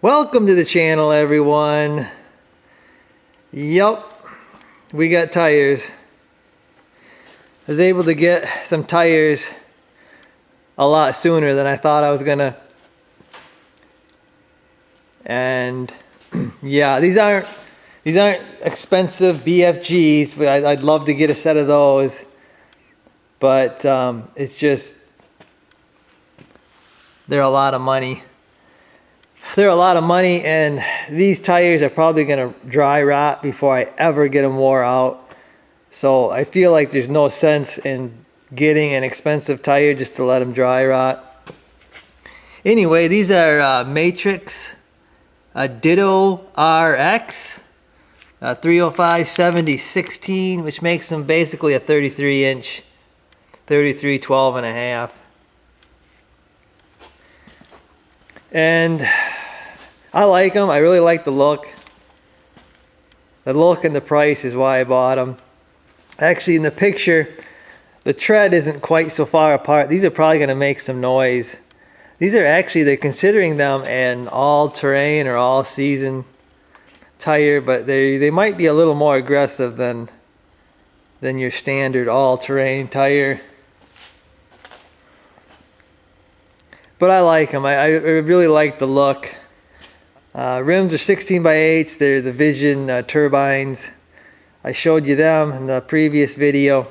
Welcome to the channel, everyone. Yup, we got tires. I was able to get some tires a lot sooner than I thought I was gonna. And yeah, these aren't expensive BFGs, but I'd love to get a set of those. But it's just, they're a lot of money. They're a lot of money, and these tires are probably gonna dry rot before I ever get them wore out. So I feel like there's no sense in getting an expensive tire just to let them dry rot. Anyway, these are Matrix Ditto RX 305/70/16, which makes them basically a 33 inch, 33 12.5. And I like them. I really like the look. The look and the price is why I bought them. Actually, in the picture, the tread isn't quite so far apart. These are probably going to make some noise. These are actually, they're considering them an all-terrain or all-season tire, but they might be a little more aggressive than your standard all-terrain tire. But I like them. I really like the look. Rims are 16x8s. They're the Vision turbines. I showed you them in the previous video.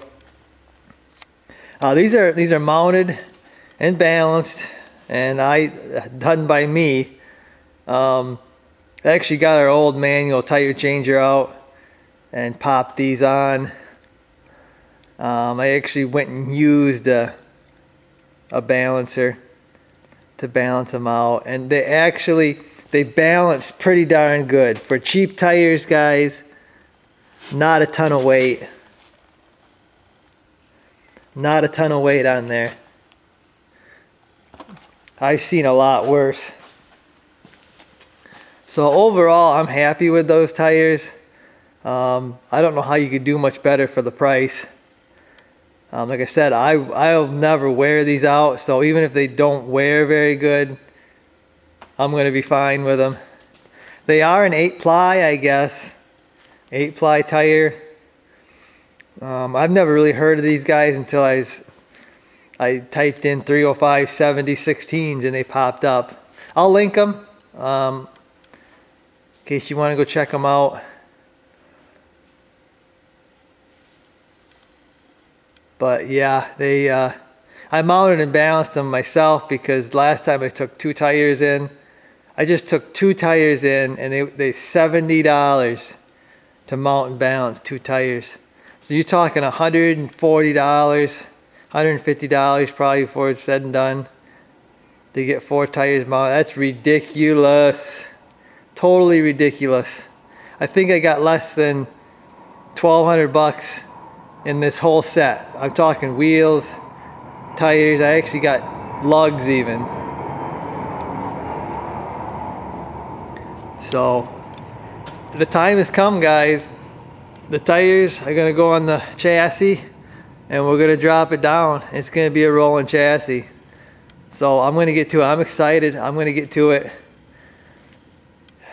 These are mounted and balanced, and done by me. I actually got our old manual tire changer out and popped these on. I actually went and used a balancer to balance them out, and they balance pretty darn good for cheap tires, guys. Not a ton of weight, not a ton of weight on there. I've seen a lot worse. So overall, I'm happy with those tires. I don't know how you could do much better for the price. Like I said, I'll never wear these out, so even if they don't wear very good, I'm going to be fine with them. They are an 8-ply, I guess. 8-ply tire. I've never really heard of these guys until I typed in 305/70/16s and they popped up. I'll link them in case you want to go check them out. But yeah, I mounted and balanced them myself because last time I took 2 tires in. I just took 2 tires in, and they $70 to mount and balance 2 tires. So you're talking $140, $150 probably before it's said and done to get 4 tires mounted. That's ridiculous. Totally ridiculous. I think I got less than $1,200 in this whole set. I'm talking wheels, tires. I actually got lugs even. So the time has come, guys. The tires are gonna go on the chassis and we're gonna drop it down. It's gonna be a rolling chassis. So I'm gonna get to it. I'm excited. I'm gonna get to it.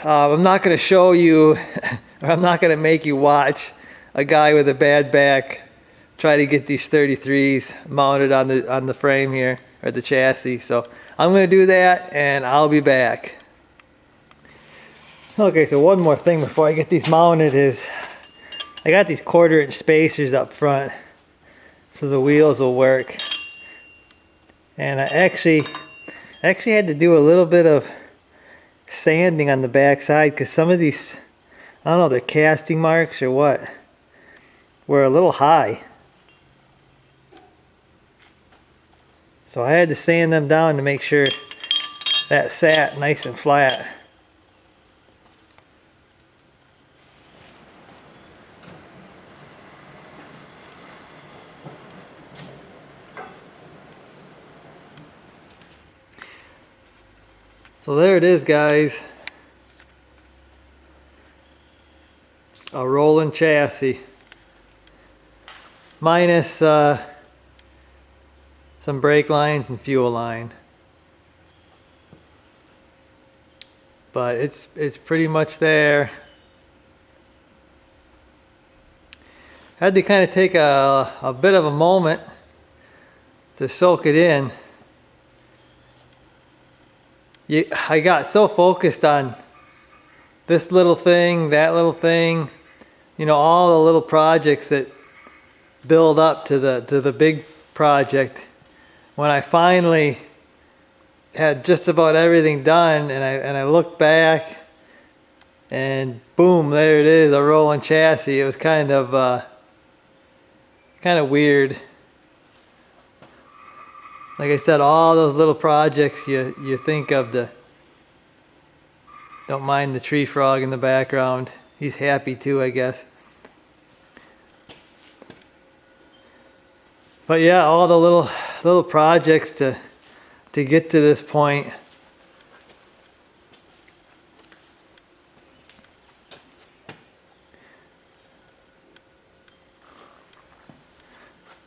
I'm not gonna show you, or I'm not gonna make you watch a guy with a bad back try to get these 33s mounted on the frame here, or the chassis. So I'm gonna do that and I'll be back. Okay, so one more thing before I get these mounted is I got these 1/4 inch spacers up front so the wheels will work. And I actually had to do a little bit of sanding on the back side because some of these, I don't know, they're casting marks or what, were a little high. So I had to sand them down to make sure that sat nice and flat. So there it is, guys. A rolling chassis. Minus some brake lines and fuel line. But it's pretty much there. Had to kind of take a bit of a moment to soak it in. I got so focused on this little thing, that little thing, you know, all the little projects that build up to the big project. When I finally had just about everything done, and I looked back, and boom, there it is, a rolling chassis. It was kind of weird. Like I said, all those little projects you think of. Don't mind the tree frog in the background. He's happy too, I guess. But yeah, all the little projects to get to this point.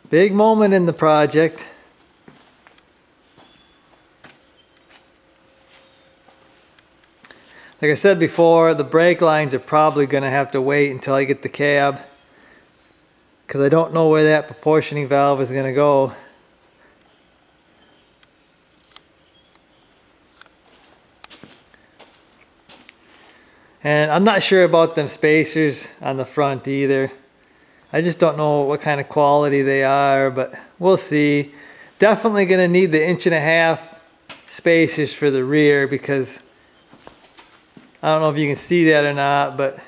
Big moment in the project. Like I said before, the brake lines are probably going to have to wait until I get the cab, because I don't know where that proportioning valve is going to go. And I'm not sure about them spacers on the front either. I just don't know what kind of quality they are, but we'll see. Definitely going to need the 1.5" spacers for the rear, because I don't know if you can see that or not, but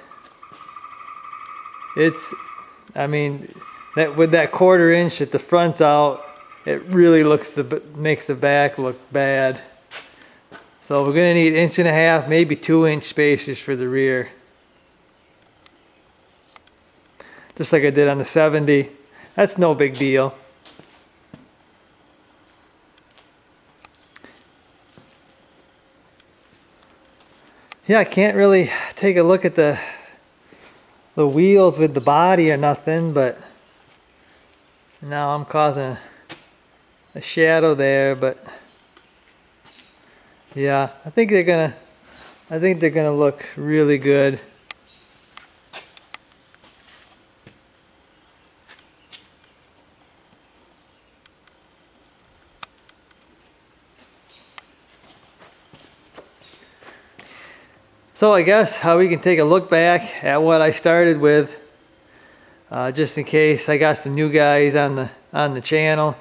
I mean, that with that 1/4 inch that the front's out, it really makes the back look bad. So we're gonna need 1.5", maybe 2" spacers for the rear. Just like I did on the 70. That's no big deal. Yeah, I can't really take a look at the wheels with the body or nothing, but now I'm causing a shadow there. But yeah, I think they're gonna look really good. So I guess how we can take a look back at what I started with, just in case I got some new guys on the channel.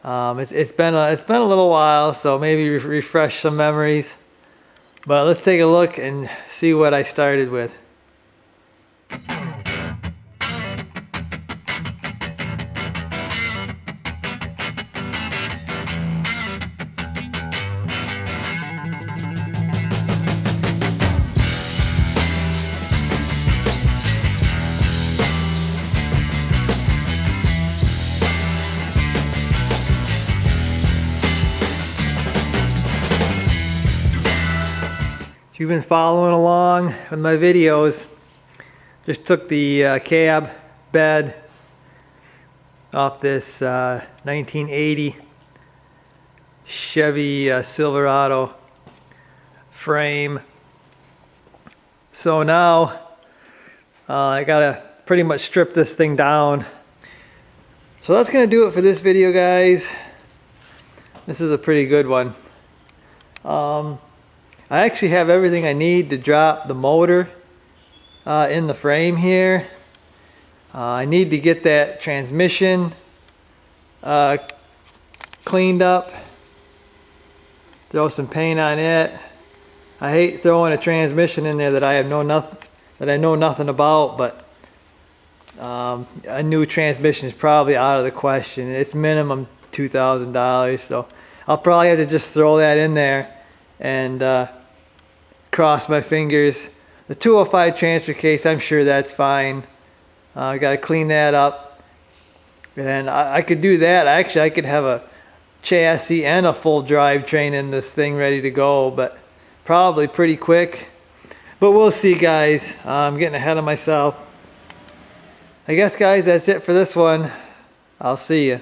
It's been a little while, so maybe refresh some memories. But let's take a look and see what I started with. You've been following along with my videos. Just took the cab bed off this 1980 Chevy Silverado frame. So now I gotta pretty much strip this thing down. So that's gonna do it for this video, guys. This is a pretty good one. I actually have everything I need to drop the motor in the frame here. I need to get that transmission cleaned up, throw some paint on it. I hate throwing a transmission in there that I know nothing about, but a new transmission is probably out of the question. It's minimum $2,000, so I'll probably have to just throw that in there and cross my fingers. The 205 transfer case, I'm sure that's fine. I got to clean that up, and I could do that. Actually, I could have chassis and a full drivetrain in this thing ready to go, but probably pretty quick. But we'll see, guys. I'm getting ahead of myself. I guess, guys, that's it for this one. I'll see you.